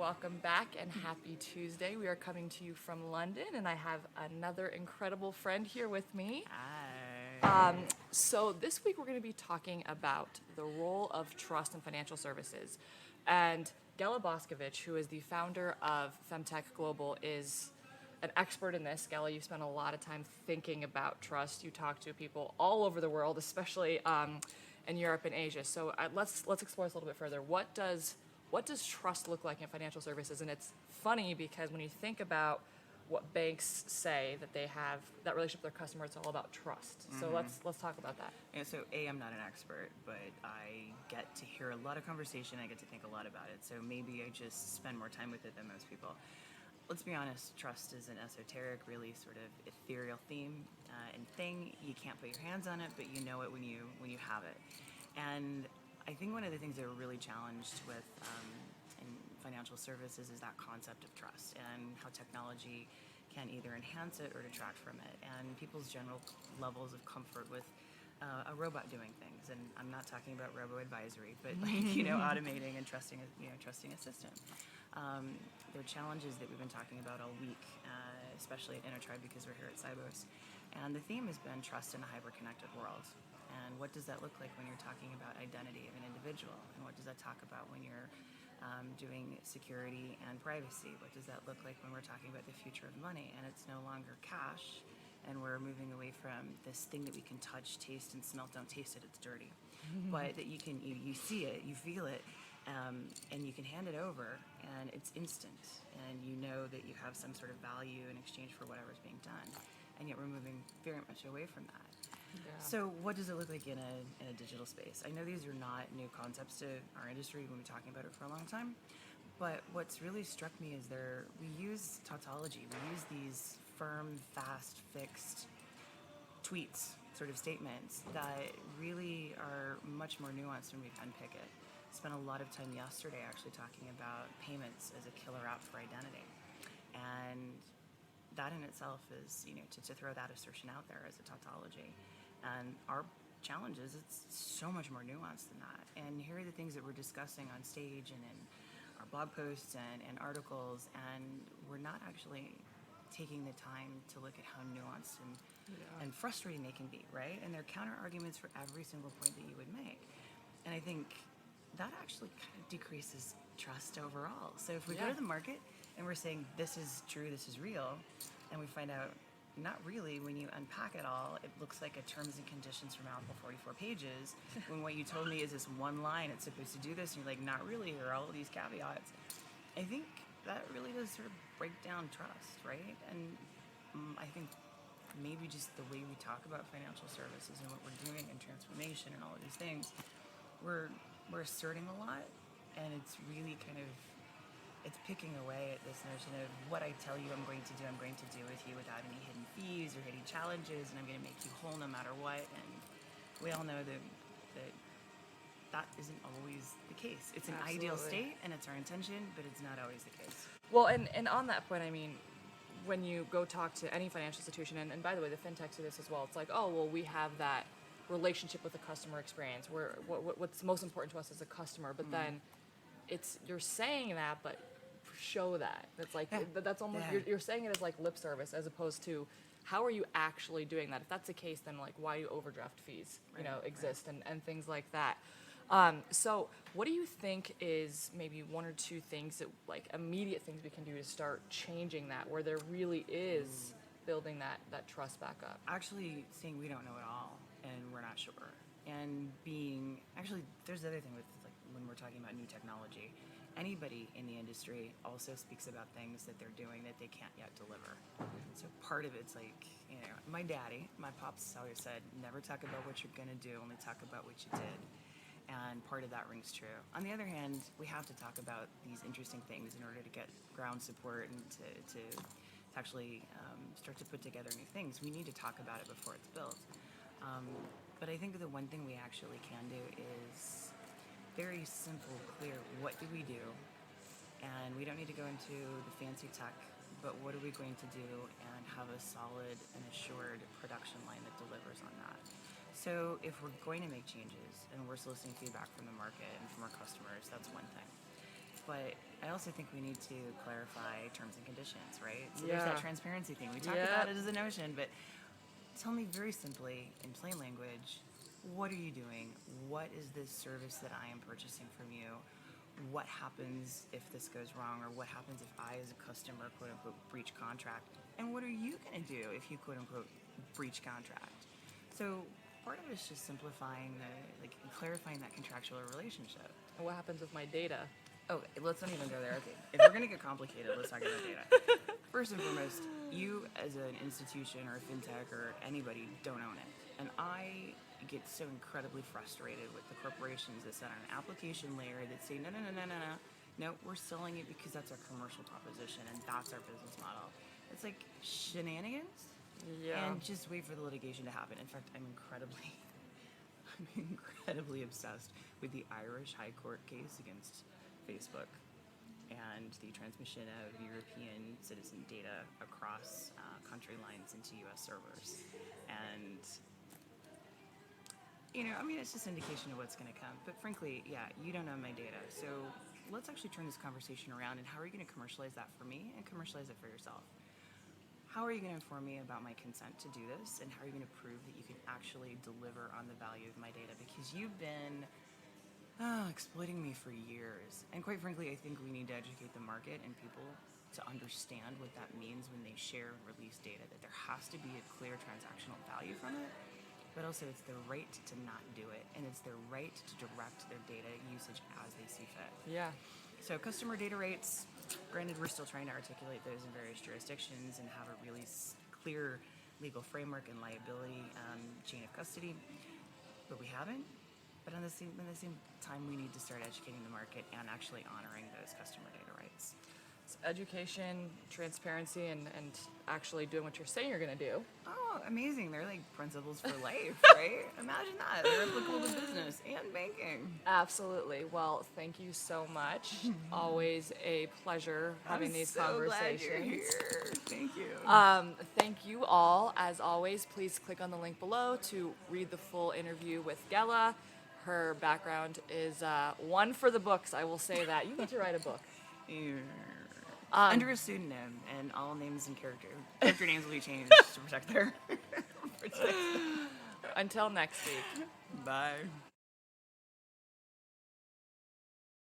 welcome back and happy Tuesday. We are coming to you from London and I have another incredible friend here with me. Hi. So this week we're going to be talking about the role of trust in financial services. And Ghela Boskovich, who is the founder of FemTechGlobal, is an expert in this. Ghela, you've spent a lot of time thinking about trust. You talk to people all over the world, especially in Europe and Asia. So let's explore this a little bit further. What does trust look like in financial services? And it's funny because when you think about what banks say that they have that relationship with their customer, it's all about trust. So let's talk about that. And so, I'm not an expert, but I get to hear a lot of conversation. I get to think a lot about it. So maybe I just spend more time with it than most people. Let's be honest, trust is an esoteric, really sort of ethereal theme and thing. You can't put your hands on it, but you know it when you have it. And I think one of the things that we're really challenged with in financial services is that concept of trust and how technology can either enhance it or detract from it, and people's general levels of comfort with a robot doing things. And I'm not talking about robo-advisory, but automating and trusting a system. There are challenges that we've been talking about all week, especially at Intertribe because we're here at Cybos. And the theme has been trust in a hyper-connected world. And what does that look like when you're talking about identity of an individual? And what does that talk about when you're doing security and privacy? What does that look like when we're talking about the future of money? And it's no longer cash, and we're moving away from this thing that we can touch, taste, and smell. Don't taste it, it's dirty. But that you see it, you feel it, and you can hand it over, and it's instant, and you know that you have some sort of value in exchange for whatever's being done. And yet we're moving very much away from that. Yeah. So what does it look like in a digital space? I know these are not new concepts to our industry. We've been talking about it for a long time. But what's really struck me is we use tautology. We use these firm, fast, fixed tweets, sort of statements that really are much more nuanced when we unpick it. Spent a lot of time yesterday actually talking about payments as a killer app for identity. And that in itself is, to throw that assertion out there as a tautology. And our challenge is it's so much more nuanced than that. And here are the things that we're discussing on stage and in our blog posts and articles, and we're not actually taking the time to look at how nuanced and frustrating they can be, right? And there are counter arguments for every single point that you would make. And I think that actually kind of decreases trust overall. So if we go to the market and we're saying this is true, this is real, and we find out not really, when you unpack it all, it looks like a terms and conditions from Apple 44 pages, when what you told me is this one line, it's supposed to do this, and you're like, not really, here are all of these caveats. I think that really does sort of break down trust, right? And I think maybe just the way we talk about financial services and what we're doing in transformation and all of these things, we're asserting a lot, and it's really it's picking away at this notion of what I tell you I'm going to do with you without any hidden fees or hidden challenges, and I'm going to make you whole no matter what. And we all know that isn't always the case. It's an ideal state, and it's our intention, but it's not always the case. Well, and on that point, I mean, when you go talk to any financial institution, and by the way, the fintechs do this as well, it's like, oh, well, we have that relationship with the customer experience. What's most important to us as a customer, but then you're saying that, but show that. It's like that's almost you're saying it as like lip service as opposed to how are you actually doing that. If that's the case, then like why do overdraft fees exist and things like that. So what do you think is maybe one or two things that like immediate things we can do to start changing that, where there really is building that trust back up? Actually saying we don't know it all and we're not sure. And there's the other thing with like when we're talking about new technology, anybody in the industry also speaks about things that they're doing that they can't yet deliver. So part of it's like, my pops always said, never talk about what you're gonna do, only talk about what you did. And part of that rings true. On the other hand, we have to talk about these interesting things in order to get ground support and to actually start to put together new things. We need to talk about it before it's built. But I think the one thing we actually can do is very simple, clear, what do we do? And we don't need to go into the fancy tech, but what are we going to do and have a solid and assured production line that delivers on that? So if we're going to make changes and we're soliciting feedback from the market and from our customers, that's one thing. But I also think we need to clarify terms and conditions, right? So there's that Yeah. transparency thing. We talk Yep. about it as a notion, but tell me very simply, in plain language, what are you doing? What is this service that I am purchasing from you? What happens if this goes wrong, or what happens if I, as a customer, quote unquote, breach contract? And what are you going to do if you, quote unquote, breach contract? So part of it is just simplifying clarifying that contractual relationship. And what happens with my data? Oh, let's not even go there. Okay, if we're going to get complicated, let's talk about data. First and foremost, you as an institution or a fintech or anybody don't own it. And I get so incredibly frustrated with the corporations that sit on an application layer that say, no, no, no, no, no, no. No, we're selling it because that's our commercial proposition and that's our business model. It's like shenanigans. Yeah. And just wait for the litigation to happen. In fact, I'm incredibly obsessed with the Irish High Court case against Facebook and the transmission of European citizen data across country lines into U.S. servers. And, it's just indication of what's going to come. But frankly, yeah, you don't own my data. So let's actually turn this conversation around, and how are you going to commercialize that for me and commercialize it for yourself? How are you going to inform me about my consent to do this, and how are you going to prove that you can actually deliver on the value of my data? Because you've been exploiting me for years. And quite frankly, I think we need to educate the market and people to understand what that means when they share and release data, that there has to be a clear transactional value from it, but also it's their right to not do it, and it's their right to direct their data usage as they see fit. Yeah. So customer data rates, granted, we're still trying to articulate those in various jurisdictions and have a really clear legal framework and liability chain of custody, but we haven't. But at the same time, we need to start educating the market and actually honoring those customer data rights. It's education, transparency, and actually doing what you're saying you're going to do. Oh, amazing. They're like principles for life, right? Imagine that. They're applicable to business and banking. Absolutely. Well, thank you so much. Always a pleasure having these conversations. Glad you're here. Thank you. Thank you all. As always, please click on the link below to read the full interview with Ghela. Her background is one for the books, I will say that. You get to write a book. Yeah. Under a pseudonym, and all names and character names will be changed to protect their. Until next week. Bye.